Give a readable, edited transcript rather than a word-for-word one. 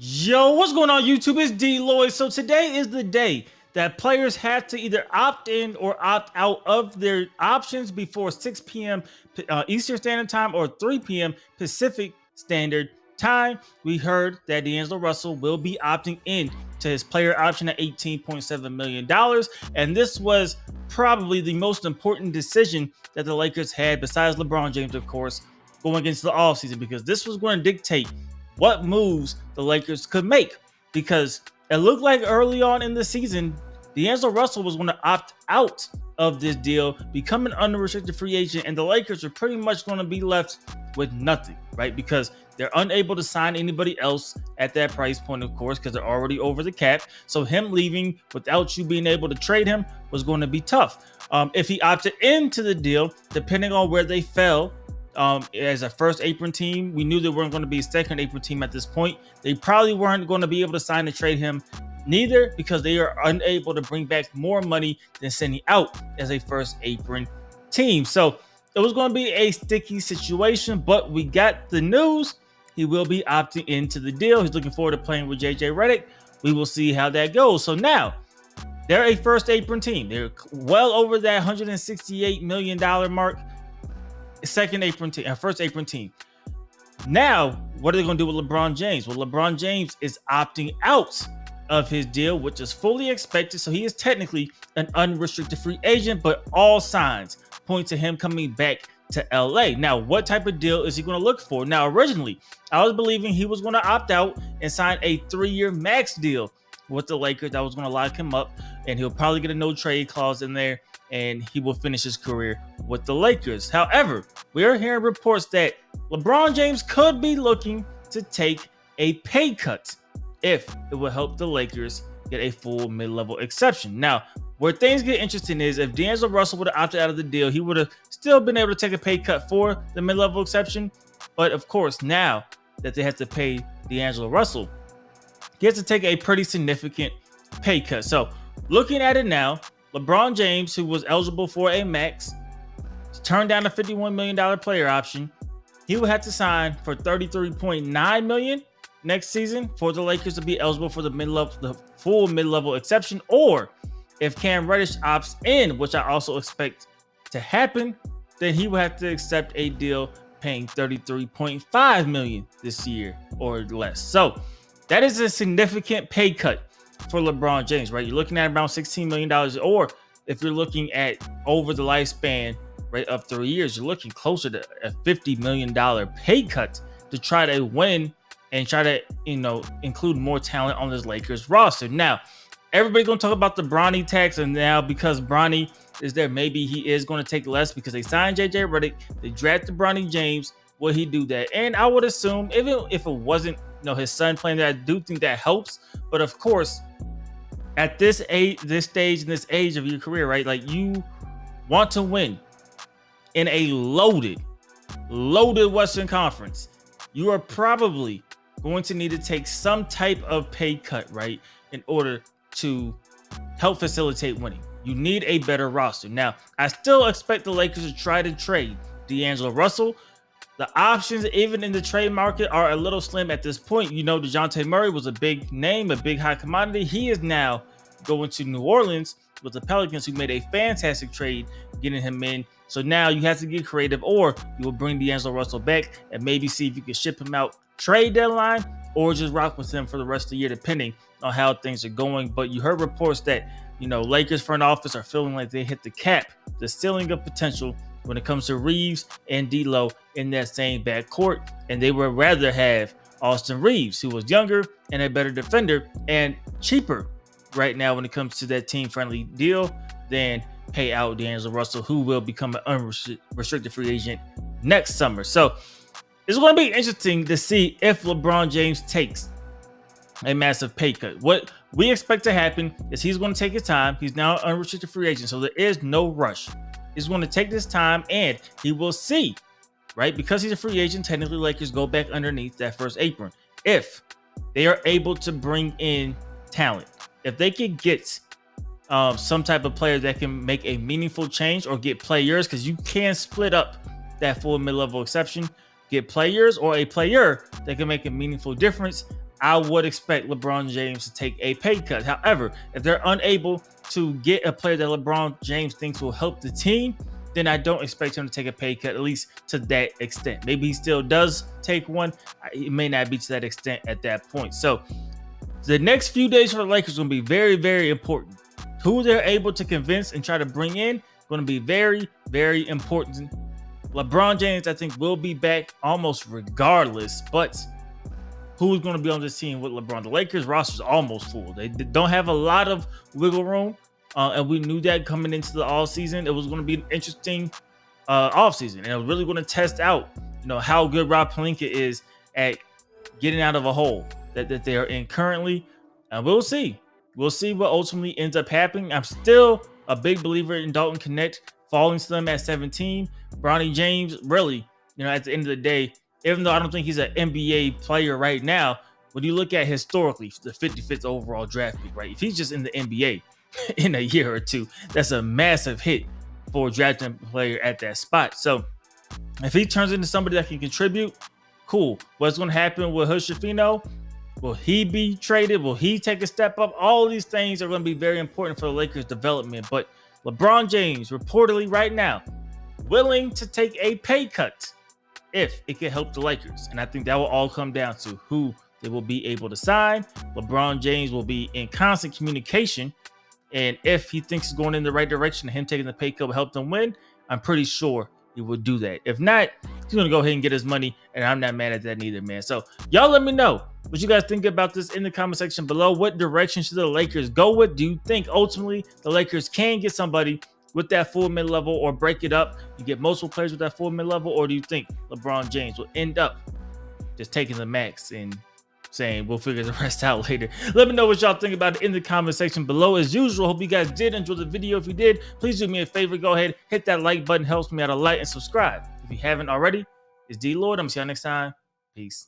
Yo, what's going on YouTube? It's DLloyd. So today is the day that players have to either opt in or opt out of their options before 6 p.m. Eastern Standard Time or 3 p.m. Pacific Standard Time. We heard that D'Angelo Russell will be opting in to his player option at $18.7 million. And this was probably the most important decision that the Lakers had, besides LeBron James, of course, going into the offseason, because this was going to dictate what moves the Lakers could make, because it looked like early on in the season, D'Angelo Russell was going to opt out of this deal, become an unrestricted free agent, and the Lakers are pretty much going to be left with nothing, right? Because they're unable to sign anybody else at that price point, of course, because they're already over the cap. So him leaving without you being able to trade him was going to be tough. If he opted into the deal, depending on where they fell, as a first apron team, we knew they weren't going to be a second apron team at this point. They probably weren't going to be able to sign and trade him neither, because they are unable to bring back more money than sending out as a first apron team. So it was going to be a sticky situation, but we got the news. He will be opting into the deal. He's looking forward to playing with JJ Redick. We will see how that goes. So now they're a first apron team. They're well over that $168 million mark. Second apron team, first apron team. Now, what are they going to do with LeBron James? Well, LeBron James is opting out of his deal, which is fully expected. So he is technically an unrestricted free agent, but all signs point to him coming back to LA. Now, what type of deal is he going to look for? Now, originally, I was believing he was going to opt out and sign a 3-year max deal with the Lakers. That was going to lock him up, and he'll probably get a no trade clause in there, and he will finish his career with the Lakers. However, we are hearing reports that LeBron James could be looking to take a pay cut if it will help the Lakers get a full mid-level exception. Now, where things get interesting is if D'Angelo Russell would have opted out of the deal, he would have still been able to take a pay cut for the mid-level exception. But of course, now that they have to pay D'Angelo Russell, he has to take a pretty significant pay cut. So looking at it now, LeBron James, who was eligible for a max, turned down a $51 million player option. He would have to sign for $33.9 million next season for the Lakers to be eligible for the full mid-level exception. Or if Cam Reddish opts in, which I also expect to happen, then he would have to accept a deal paying $33.5 million this year or less. So that is a significant pay cut for LeBron James, right? You're looking at around $16 million, or if you're looking at over the lifespan, right, of 3 years, you're looking closer to a $50 million pay cut to try to win and try to, include more talent on this Lakers roster. Now, everybody's going to talk about the Bronny tax, and now because Bronny is there, maybe he is going to take less because they signed JJ Redick, they drafted Bronny James. Will he do that? And I would assume, even if it wasn't, his son playing there, I do think that helps. But of course, at this age, this age of your career, right? Like, you want to win in a loaded Western Conference. You are probably going to need to take some type of pay cut, right, in order to help facilitate winning. You need a better roster. Now, I still expect the Lakers to try to trade D'Angelo Russell. The options, even in the trade market, are a little slim at this point. DeJounte Murray was a big name, a big high commodity. He is now going to New Orleans with the Pelicans, who made a fantastic trade getting him in. So now you have to get creative, or you will bring D'Angelo Russell back and maybe see if you can ship him out trade deadline, or just rock with him for the rest of the year, depending on how things are going. But you heard reports that, Lakers front office are feeling like they hit the cap, the ceiling of potential when it comes to Reeves and D'Lo in that same backcourt, and they would rather have Austin Reeves, who was younger and a better defender and cheaper right now when it comes to that team-friendly deal, than pay out D'Angelo Russell, who will become an unrestricted free agent next summer. So it's going to be interesting to see if LeBron James takes a massive pay cut. What we expect to happen is he's going to take his time. He's now an unrestricted free agent, so there is no rush. He's going to take this time, and he will see, right? Because he's a free agent, technically Lakers go back underneath that first apron. If they are able to bring in talent, if they can get some type of player that can make a meaningful change, or get players, because you can split up that full mid-level exception, get players or a player that can make a meaningful difference, I would expect LeBron James to take a pay cut. However, if they're unable to get a player that LeBron James thinks will help the team, then I don't expect him to take a pay cut, at least to that extent. Maybe he still does take one. It may not be to that extent at that point. So the next few days for the Lakers are going to be very, very important. Who they're able to convince and try to bring in going to be very, very important. LeBron James, I think, will be back almost regardless, but who's going to be on this team with LeBron? The Lakers roster is almost full. They don't have a lot of wiggle room, and we knew that coming into the all season. It was going to be an interesting off season, and it was really going to test out, how good Rob Pelinka is at getting out of a hole that they're in currently. And we'll see. We'll see what ultimately ends up happening. I'm still a big believer in Dalton Connect falling to them at 17. Bronny James, really, at the end of the day, even though I don't think he's an NBA player right now, when you look at historically the 55th overall draft pick, right? If he's just in the NBA in a year or two, that's a massive hit for drafting a player at that spot. So if he turns into somebody that can contribute, cool. What's going to happen with Hushafino? Will he be traded? Will he take a step up? All of these things are going to be very important for the Lakers' development. But LeBron James, reportedly right now, willing to take a pay cut if it can help the Lakers. And I think that will all come down to who they will be able to sign. LeBron James will be in constant communication. And if he thinks he's going in the right direction, him taking the pay cut will help them win, I'm pretty sure he would do that. If not, he's going to go ahead and get his money. And I'm not mad at that neither, man. So y'all let me know what you guys think about this in the comment section below. What direction should the Lakers go with? Do you think ultimately the Lakers can get somebody with that full mid-level or break it up and get multiple players with that full mid-level? Or do you think LeBron James will end up just taking the max and saying we'll figure the rest out later? Let me know what y'all think about it in the comment section below. As usual, hope you guys did enjoy the video. If you did, please do me a favor. Go ahead, hit that like button. Helps me out a lot. And subscribe if you haven't already. It's DLloyd. I'm going to see y'all next time. Peace.